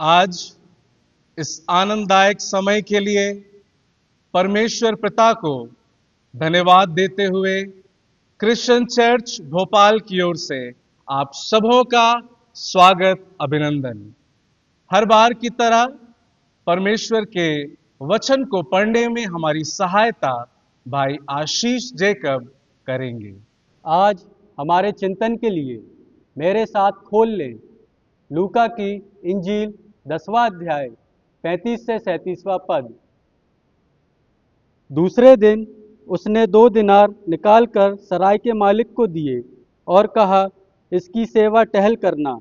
आज इस आनंददायक समय के लिए परमेश्वर पिता को धन्यवाद देते हुए क्रिश्चियन चर्च भोपाल की ओर से आप सबों का स्वागत, अभिनंदन। हर बार की तरह परमेश्वर के वचन को पढ़ने में हमारी सहायता भाई आशीष जैकब करेंगे। आज हमारे चिंतन के लिए मेरे साथ खोल लें लूका की इंजील 10वां अध्याय 35 से 37वां पद। दूसरे दिन उसने 2 दिनार निकालकर सराय के मालिक को दिए और कहा, इसकी सेवा टहल करना,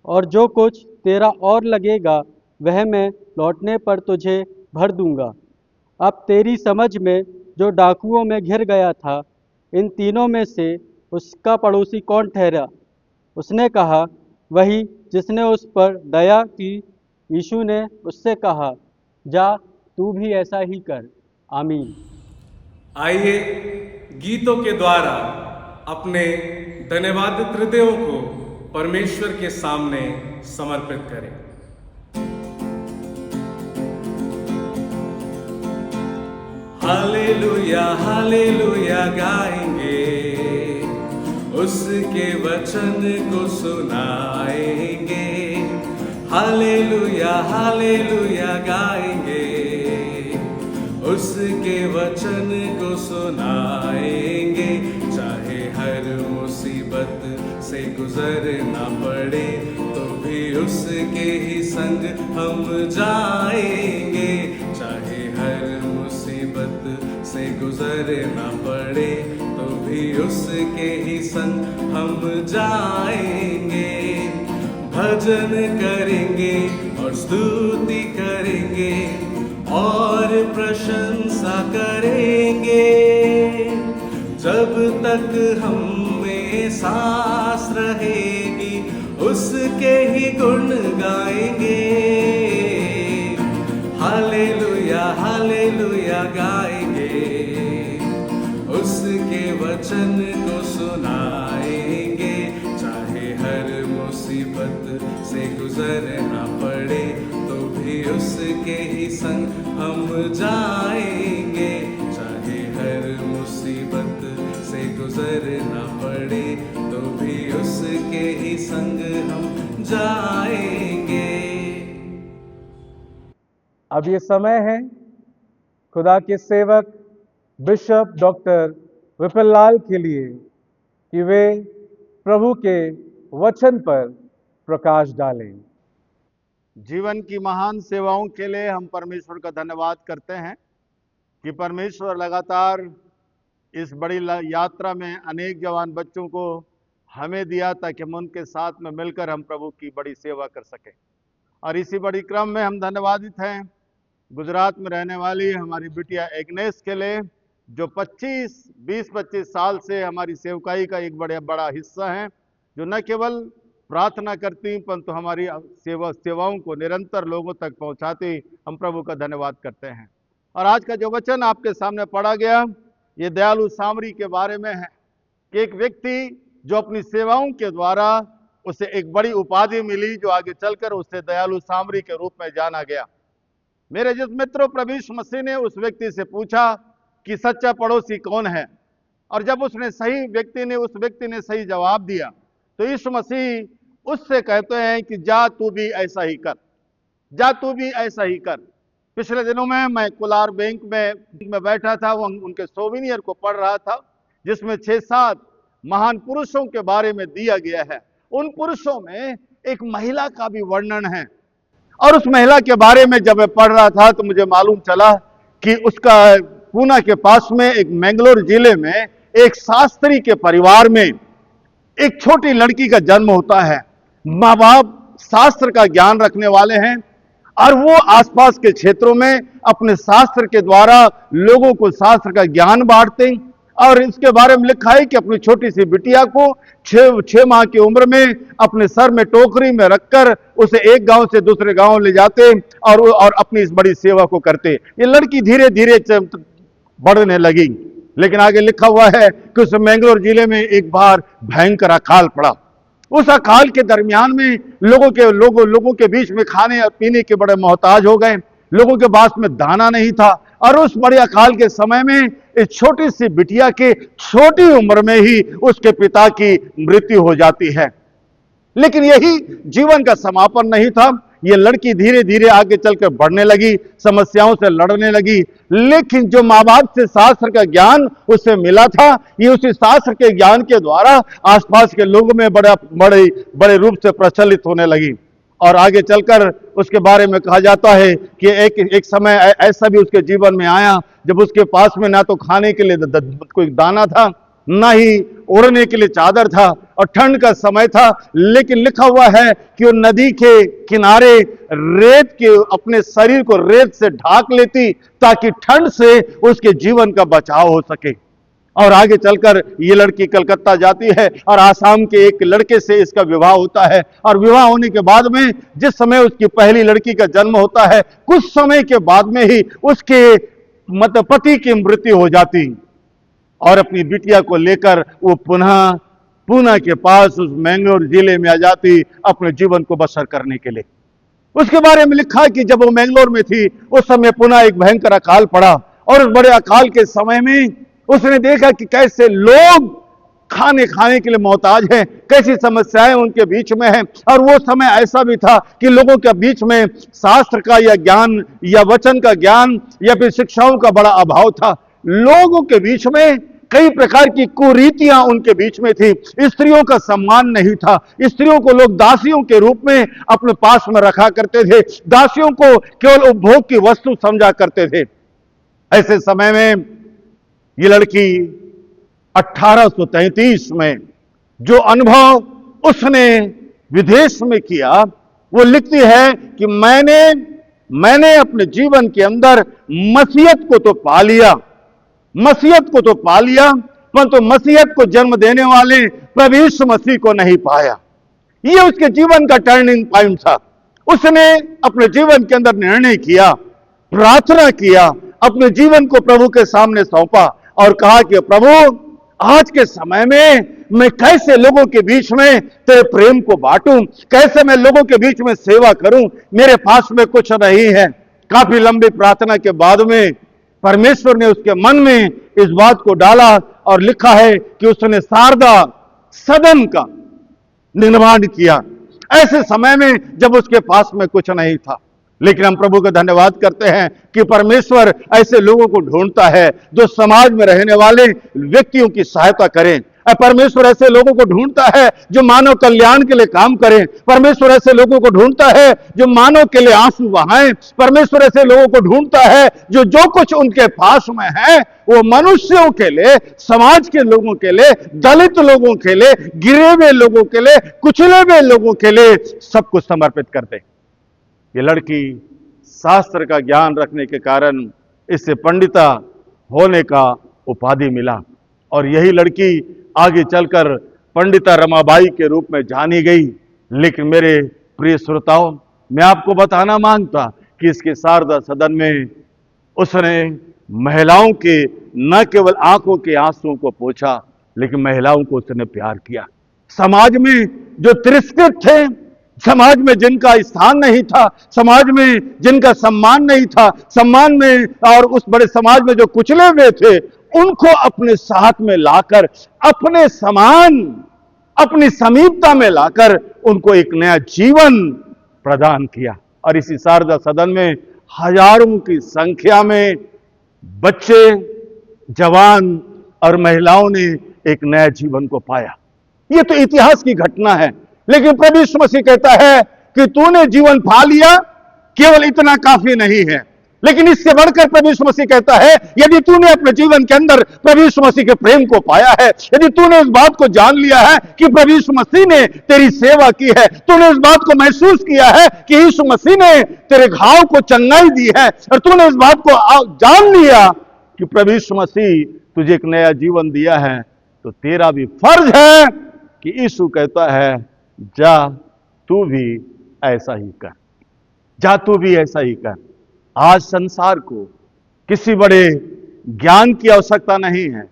और जो कुछ तेरा और लगेगा वह मैं लौटने पर तुझे भर दूंगा। अब तेरी समझ में जो डाकुओं में घिर गया था, इन तीनों में से उसका पड़ोसी कौन ठहरा? उसने कहा, वही जिसने उस पर दया की। यीशु ने उससे कहा, जा तू भी ऐसा ही कर। आमीन। आइए गीतों के द्वारा अपने धन्यवादित हृदयों को परमेश्वर के सामने समर्पित करें। हालेलुया हालेलुया गाएंगे, उसके वचन को सुनाएंगे। हालेलुया हालेलुया गाएंगे, उसके वचन को सुनाएंगे। चाहे हर मुसीबत से गुजरना पड़े तो भी उसके ही संग हम जाएंगे। चाहे हर मुसीबत से गुजरना पड़े तो भी उसके ही संग हम जाएंगे। भजन करेंगे और स्तुति करेंगे और प्रशंसा करेंगे। जब तक हम में सांस रहेगी उसके ही गुण गाएंगे। हालेलुया हालेलुया गाएंगे, उसके वचन को सुनाएंगे। चाहे हर मुसीबत से गुजरना पड़े तो भी उसके ही संग हम जाएंगे। चाहे हर मुसीबत से गुजरना पड़े तो भी उसके ही संग हम जाएंगे। अब ये समय है खुदा के सेवक बिशप डॉक्टर विपिन लाल के लिए कि वे प्रभु के वचन पर प्रकाश डालें। जीवन की महान सेवाओं के लिए हम परमेश्वर का धन्यवाद करते हैं कि परमेश्वर लगातार इस बड़ी यात्रा में अनेक जवान बच्चों को हमें दिया ताकि हम उनके साथ में मिलकर हम प्रभु की बड़ी सेवा कर सकें। और इसी बड़ी क्रम में हम धन्यवादित हैं गुजरात में रहने वाली हमारी बिटिया एग्नेस के लिए, जो 20-25 साल से हमारी सेवकाई का एक बड़ा हिस्सा है, जो न केवल प्रार्थना करती परंतु हमारी सेवाओं को निरंतर लोगों तक पहुंचाती। हम प्रभु का धन्यवाद करते हैं। और आज का जो वचन आपके सामने पढ़ा गया, ये दयालु सामरी के बारे में है कि एक व्यक्ति जो अपनी सेवाओं के द्वारा उसे एक बड़ी उपाधि मिली, जो आगे चलकर उसे दयालु सामरी के रूप में जाना गया। मेरे जिस मित्रों, प्रभु यीशु मसीह ने उस व्यक्ति से पूछा कि सच्चा पड़ोसी कौन है, और जब उस व्यक्ति ने सही जवाब दिया तो यीशु मसीह उससे कहते हैं कि जा तू भी ऐसा ही कर, जा तू भी ऐसा ही कर। पिछले दिनों में मैं कोलार बैंक में बैठा था, वो उनके सोविनियर को पढ़ रहा था, जिसमें 6-7 महान पुरुषों के बारे में दिया गया है। उन पुरुषों में एक महिला का भी वर्णन है, और उस महिला के बारे में जब मैं पढ़ रहा था तो मुझे मालूम चला कि उसका पूना के पास में एक मैंगलोर जिले में एक शास्त्री के परिवार में एक छोटी लड़की का जन्म होता है। माँ बाप शास्त्र का ज्ञान रखने वाले हैं और वो आसपास के क्षेत्रों में अपने शास्त्र के द्वारा लोगों को शास्त्र का ज्ञान बांटते हैं। और इसके बारे में लिखा है कि अपनी छोटी सी बिटिया को 6 माह की उम्र में अपने सर में टोकरी में रखकर उसे एक गांव से दूसरे गांव ले जाते और अपनी इस बड़ी सेवा को करते। ये लड़की धीरे धीरे बढ़ने लगी, लेकिन आगे लिखा हुआ है कि उस मैंगलोर जिले में एक बार भयंकर अकाल पड़ा। उस अकाल के दरमियान में लोगों के बीच में खाने और पीने के बड़े मोहताज हो गए। लोगों के पास में दाना नहीं था और उस बड़े अकाल के समय में इस छोटी सी बिटिया के छोटी उम्र में ही उसके पिता की मृत्यु हो जाती है। लेकिन यही जीवन का समापन नहीं था। ये लड़की धीरे धीरे आगे चलकर बढ़ने लगी, समस्याओं से लड़ने लगी। लेकिन जो माँ बाप से शास्त्र का ज्ञान उसे मिला था, ये उसी शास्त्र के ज्ञान के द्वारा आसपास के लोगों में बड़े रूप से प्रचलित होने लगी। और आगे चलकर उसके बारे में कहा जाता है कि एक समय ऐसा भी उसके जीवन में आया जब उसके पास में ना तो खाने के लिए कोई दाना था, ना ही ओढ़ने के लिए चादर था, और ठंड का समय था। लेकिन लिखा हुआ है कि वो नदी के किनारे रेत के अपने शरीर को रेत से ढाक लेती ताकि ठंड से उसके जीवन का बचाव हो सके। और आगे चलकर ये लड़की कलकत्ता जाती है और आसाम के एक लड़के से इसका विवाह होता है। और विवाह होने के बाद में जिस समय उसकी पहली लड़की का जन्म होता है, कुछ समय के बाद में ही उसके पति की मृत्यु हो जाती और अपनी बिटिया को लेकर वो पुनः पूना के पास उस मैंगलोर जिले में आ जाती अपने जीवन को बसर करने के लिए। उसके बारे में लिखा कि जब वो मैंगलोर में थी उस समय पुनः एक भयंकर अकाल पड़ा और उस बड़े अकाल के समय में उसने देखा कि कैसे लोग खाने के लिए मोहताज हैं, कैसी समस्याएं उनके बीच में हैं। और वो समय ऐसा भी था कि लोगों के बीच में शास्त्र का या ज्ञान या वचन का ज्ञान या फिर शिक्षाओं का बड़ा अभाव था। लोगों के बीच में कई प्रकार की कुरीतियां उनके बीच में थी। स्त्रियों का सम्मान नहीं था। स्त्रियों को लोग दासियों के रूप में अपने पास में रखा करते थे। दासियों को केवल उपभोग की वस्तु समझा करते थे। ऐसे समय में ये लड़की 1833 में जो अनुभव उसने विदेश में किया, वो लिखती है कि मैंने अपने जीवन के अंदर मसीहत को तो पा लिया, परंतु मसीहत को जन्म देने वाले प्रभु यीशु मसीह को नहीं पाया। ये उसके जीवन का टर्निंग पॉइंट था। उसने अपने जीवन के अंदर निर्णय किया, प्रार्थना किया, अपने जीवन को प्रभु के सामने सौंपा और कहा कि प्रभु, आज के समय में मैं कैसे लोगों के बीच में तेरे प्रेम को बांटूं, कैसे मैं लोगों के बीच में सेवा करूं। मेरे पास में कुछ नहीं है। काफी लंबी प्रार्थना के बाद में परमेश्वर ने उसके मन में इस बात को डाला और लिखा है कि उसने शारदा सदन का निर्माण किया। ऐसे समय में जब उसके पास में कुछ नहीं था, लेकिन हम प्रभु का धन्यवाद करते हैं कि परमेश्वर ऐसे लोगों को ढूंढता है जो समाज में रहने वाले व्यक्तियों की सहायता करें। परमेश्वर ऐसे लोगों को ढूंढता है जो मानव कल्याण के लिए काम करें। परमेश्वर ऐसे लोगों को ढूंढता है जो मानव के लिए आंसू बहाएं। परमेश्वर ऐसे लोगों को ढूंढता है जो कुछ उनके पास में है वो मनुष्यों के लिए, समाज के लोगों के लिए, दलित लोगों के लिए, गिरे हुए लोगों के लिए, कुचले हुए लोगों के लिए सब कुछ समर्पित कर दे। ये लड़की शास्त्र का ज्ञान रखने के कारण इससे पंडिता होने का उपाधि मिला और यही लड़की आगे चलकर पंडिता रमाबाई के रूप में जानी गई। लेकिन मेरे प्रिय श्रोताओं, मैं आपको बताना मांगता कि इसके शारदा सदन में उसने महिलाओं के न केवल आंखों के आंसुओं को पोंछा, लेकिन महिलाओं को उसने प्यार किया। समाज में जो तिरस्कृत थे, समाज में जिनका स्थान नहीं था, समाज में जिनका सम्मान नहीं था, सम्मान में और उस बड़े समाज में जो कुचले हुए थे, उनको अपने साथ में लाकर, अपने समान, अपनी समीपता में लाकर उनको एक नया जीवन प्रदान किया। और इसी शारदा सदन में हजारों की संख्या में बच्चे, जवान और महिलाओं ने एक नया जीवन को पाया। ये तो इतिहास की घटना है, लेकिन प्रभु यीशु मसीह कहता है कि तूने जीवन पा लिया, केवल इतना काफी नहीं है, लेकिन इससे बढ़कर प्रभु यीशु मसीह कहता है यदि तूने अपने जीवन के अंदर प्रभु यीशु मसीह के प्रेम को पाया है, यदि तूने इस बात को जान लिया है कि प्रभु यीशु मसीह ने तेरी सेवा की है, तूने इस बात को महसूस किया है कि यीशु मसीह ने तेरे घाव को चंगाई दी है, और तूने इस बात को जान लिया कि प्रभु यीशु मसीह तुझे एक नया जीवन दिया है, तो तेरा भी फर्ज है कि यीशु कहता है जा तू भी ऐसा ही कर, जा तू भी ऐसा ही कर। आज संसार को किसी बड़े ज्ञान की आवश्यकता नहीं है।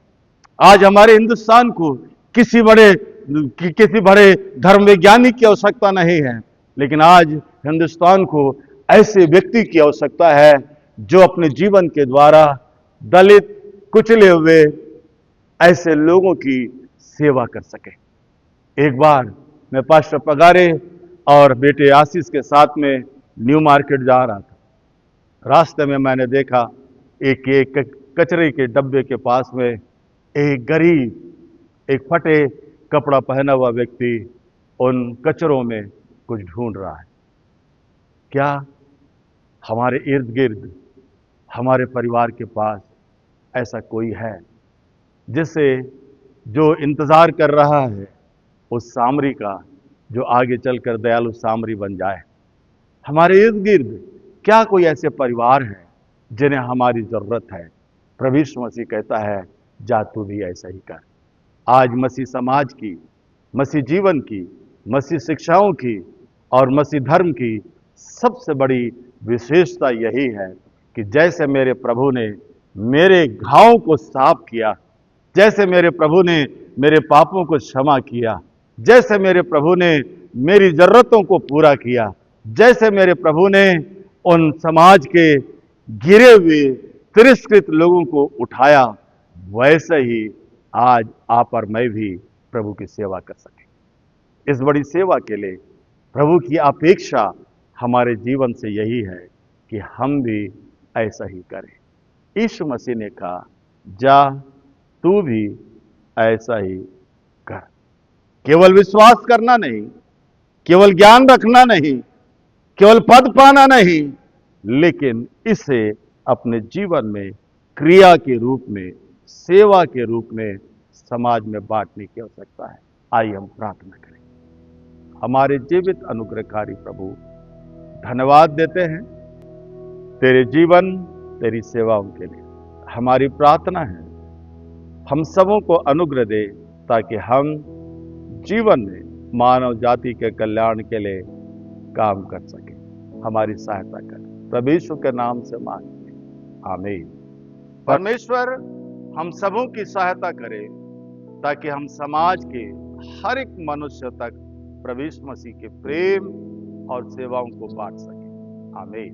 आज हमारे हिंदुस्तान को किसी बड़े किसी बड़े धर्म वैज्ञानिक की आवश्यकता नहीं है, लेकिन आज हिंदुस्तान को ऐसे व्यक्ति की आवश्यकता है जो अपने जीवन के द्वारा दलित, कुचले हुए ऐसे लोगों की सेवा कर सके। एक बार मैं पास्टर पगारे और बेटे आशीष के साथ में न्यू मार्केट जा रहा था। रास्ते में मैंने देखा एक कचरे के डब्बे के पास में एक गरीब, एक फटे कपड़ा पहना हुआ व्यक्ति उन कचरों में कुछ ढूंढ रहा है। क्या हमारे इर्द गिर्द, हमारे परिवार के पास ऐसा कोई है जिससे जो इंतजार कर रहा है उस सामरी का, जो आगे चलकर दयालु सामरी बन जाए? हमारे इर्द गिर्द क्या कोई ऐसे परिवार हैं जिन्हें हमारी जरूरत है? प्रभु यीशु मसीह कहता है, जा तू भी ऐसा ही कर। आज मसीह समाज की, मसीह जीवन की, मसीह शिक्षाओं की और मसीह धर्म की सबसे बड़ी विशेषता यही है कि जैसे मेरे प्रभु ने मेरे घावों को साफ किया, जैसे मेरे प्रभु ने मेरे पापों को क्षमा किया, जैसे मेरे प्रभु ने मेरी जरूरतों को पूरा किया, जैसे मेरे प्रभु ने उन समाज के गिरे हुए तिरस्कृत लोगों को उठाया, वैसे ही आज आप और मैं भी प्रभु की सेवा कर सकें। इस बड़ी सेवा के लिए प्रभु की अपेक्षा हमारे जीवन से यही है कि हम भी ऐसा ही करें। यीशु मसीह ने कहा, जा तू भी ऐसा ही कर। केवल विश्वास करना नहीं, केवल ज्ञान रखना नहीं, केवल पद पाना नहीं, लेकिन इसे अपने जीवन में क्रिया के रूप में, सेवा के रूप में समाज में बांटने की आवश्यकता है। आइए हम प्रार्थना करें। हमारे जीवित अनुग्रहकारी प्रभु, धन्यवाद देते हैं तेरे जीवन, तेरी सेवाओं के लिए। हमारी प्रार्थना है हम सबों को अनुग्रह दे ताकि हम जीवन में मानव जाति के कल्याण के लिए काम कर सके। हमारी सहायता कर, प्रभु यीशु के नाम से मांगते हैं, आमीन। परमेश्वर हम सबों की सहायता करे ताकि हम समाज के हर एक मनुष्य तक प्रभु यीशु मसीह के प्रेम और सेवाओं को बांट सके। आमीन।